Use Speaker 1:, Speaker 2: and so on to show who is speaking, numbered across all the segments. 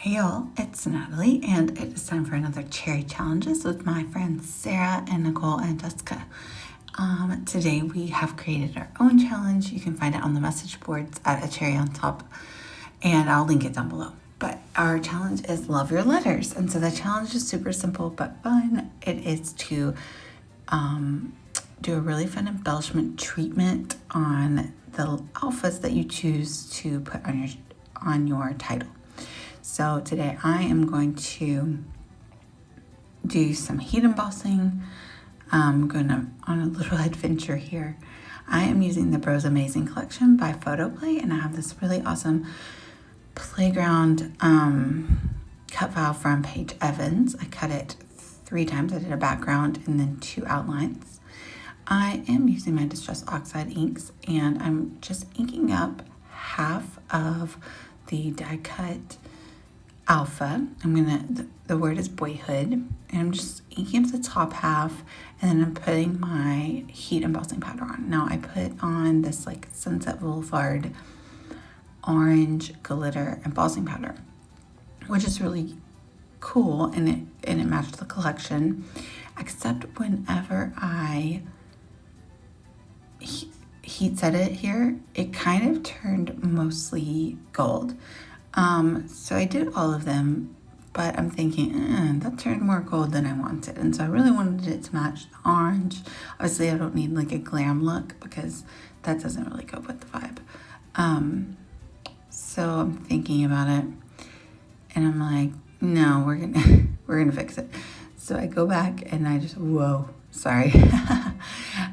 Speaker 1: Hey y'all, it's Natalie, and it is time for another cherry challenges with my friends Sarah and Nicole and Jessica. Today we have created our own challenge. You can find it on the message boards at A Cherry on Top, and I'll link it down below. But our challenge is love your letters, and so the challenge is super simple but fun. It is to do a really fun embellishment treatment on the alphas that you choose to put on your title. So today I am going to do some heat embossing. I'm going on a little adventure here. I am using the Bros Amazing collection by Photoplay, and I have this really awesome playground cut file from Paige Evans. I cut it 3 times. I did a background and then 2 outlines. I am using my Distress Oxide inks, and I'm just inking up half of the die cut alpha. The word is Boyhood, and I'm just inking up the top half, and then I'm putting my heat embossing powder on. Now I put on this like Sunset Boulevard orange glitter embossing powder, which is really cool, and it matched the collection, except whenever I heat set it here, it kind of turned mostly gold. So I did all of them, but I'm thinking, that turned more gold than I wanted. And so I really wanted it to match the orange. Obviously I don't need like a glam look because that doesn't really go with the vibe. So I'm thinking about it, and I'm like, no, we're gonna fix it. So I go back and I just,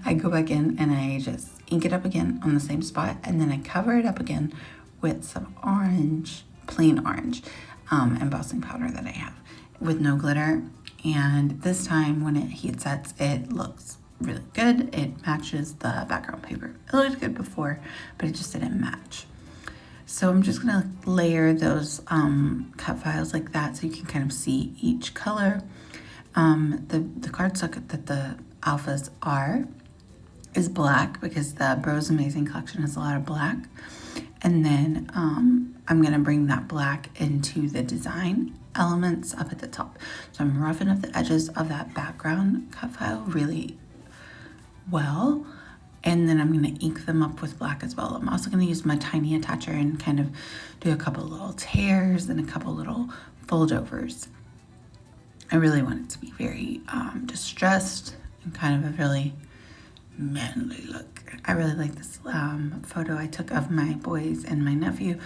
Speaker 1: I go back in and I just ink it up again on the same spot, and then I cover it up again with some orange, plain orange embossing powder that I have with no glitter. And this time when it heat sets, it looks really good. It matches the background paper. It looked good before, but it just didn't match. So I'm just gonna layer those cut files like that so you can kind of see each color. The cardstock that the alphas is black because the Bros Amazing collection has a lot of black. And then I'm gonna bring that black into the design elements up at the top. So I'm roughing up the edges of that background cut file really well. And then I'm gonna ink them up with black as well. I'm also gonna use my tiny attacher and kind of do a couple little tears and a couple little fold overs. I really want it to be very distressed and kind of a really manly look. I really like this photo I took of my boys and my nephew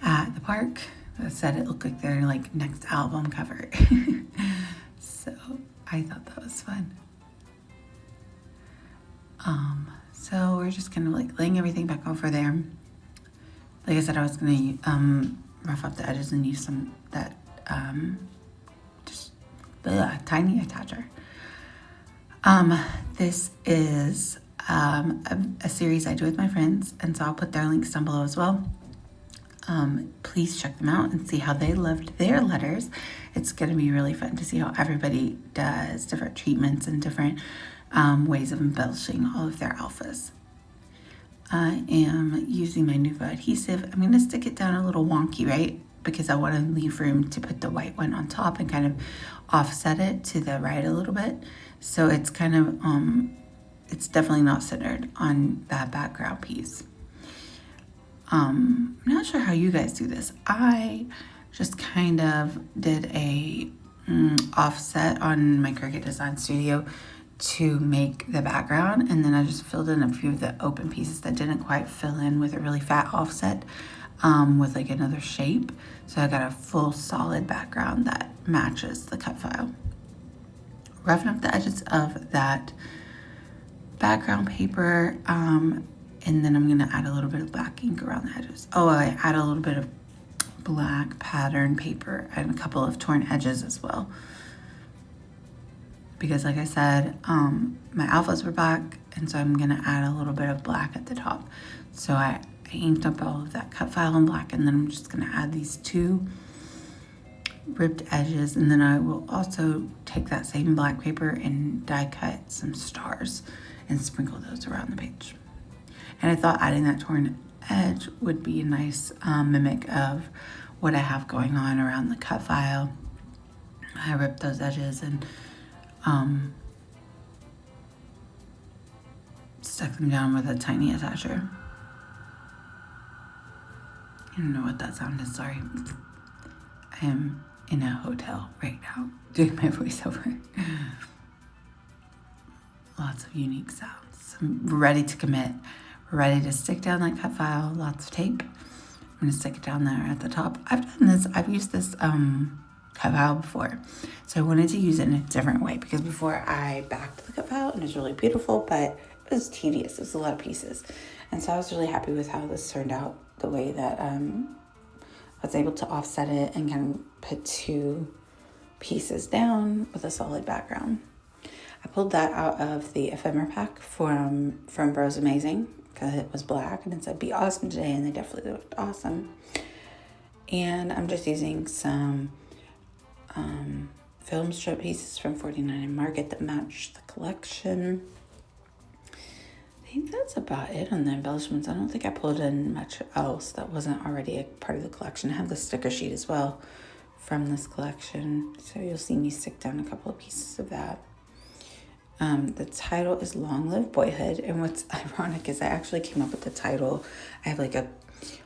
Speaker 1: at the park. I said it looked like their like next album cover. So I thought that was fun. So we're just kind of like laying everything back over there. Like I said, I was gonna rough up the edges and use some that tiny attacher. This is a series I do with my friends, and so I'll put their links down below as well. Please check them out and see how they loved their letters. It's going to be really fun to see how everybody does different treatments and different ways of embellishing all of their alphas. I am using my Nuvo adhesive. I'm going to stick it down a little wonky, right? Because I want to leave room to put the white one on top and kind of offset it to the right a little bit. So it's kind of, it's definitely not centered on that background piece. I'm not sure how you guys do this. I just kind of did a offset on my Cricut Design Studio to make the background, and then I just filled in a few of the open pieces that didn't quite fill in with a really fat offset with like another shape. So I got a full solid background that matches the cut file. Roughen up the edges of that background paper, and then I'm gonna add a little bit of black ink around the edges. Oh, I add a little bit of black pattern paper and a couple of torn edges as well. Because like I said, my alphas were black, and so I'm gonna add a little bit of black at the top. So I inked up all of that cut file in black, and then I'm just gonna add these 2 ripped edges, and then I will also take that same black paper and die cut some stars and sprinkle those around the page. And I thought adding that torn edge would be a nice mimic of what I have going on around the cut file. I ripped those edges and stuck them down with a tiny attacher. I don't know what that sound is, sorry. I am in a hotel right now doing my voiceover. Lots of unique sounds. I'm ready to commit. Ready to stick down that cut file. Lots of tape. I'm going to stick it down there at the top. I've used this cut file before. So I wanted to use it in a different way because before I backed the cut file and it was really beautiful, but it was tedious. It was a lot of pieces. And so I was really happy with how this turned out, the way that I was able to offset it and kind of put two pieces down with a solid background. I pulled that out of the ephemera pack from Bros Amazing because it was black and it said be awesome today, and they definitely looked awesome. And I'm just using some film strip pieces from 49 Market that match the collection. I think that's about it on the embellishments. I don't think I pulled in much else that wasn't already a part of the collection. I have the sticker sheet as well from this collection, so you'll see me stick down a couple of pieces of that. The title is Long Live Boyhood, and what's ironic is I actually came up with the title. I have like a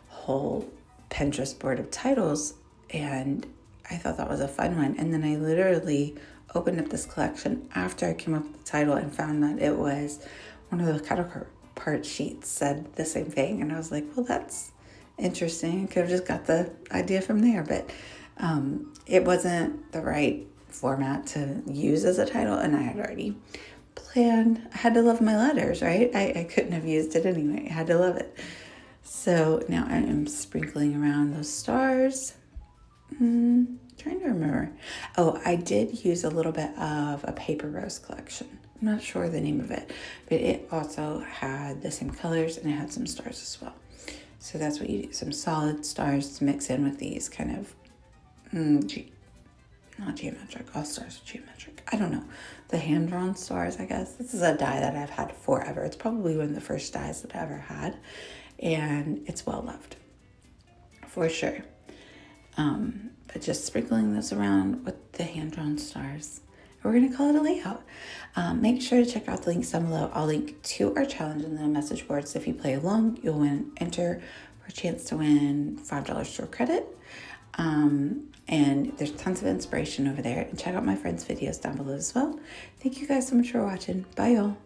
Speaker 1: whole Pinterest board of titles, and I thought that was a fun one. And then I literally opened up this collection after I came up with the title and found that it was one of the counterpart sheets said the same thing. And I was like, well, that's interesting. I could have just got the idea from there, but it wasn't the right format to use as a title, and I had already planned. I had to love my letters, right? I couldn't have used it anyway. I had to love it. So now I am sprinkling around those stars. Trying to remember. Oh, I did use a little bit of a paper rose collection. I'm not sure the name of it, but it also had the same colors and it had some stars as well. So that's what you do. Some solid stars to mix in with these kind of not geometric, all stars are geometric. I don't know. The hand-drawn stars, I guess. This is a die that I've had forever. It's probably one of the first dies that I ever had. And it's well-loved. For sure. But just sprinkling this around with the hand-drawn stars. We're going to call it a layout. Make sure to check out the links down below. I'll link to our challenge in the message board. So if you play along, you'll enter for a chance to win $5 store credit. And there's tons of inspiration over there. And check out my friends' videos down below as well. Thank you guys so much for watching. Bye, y'all.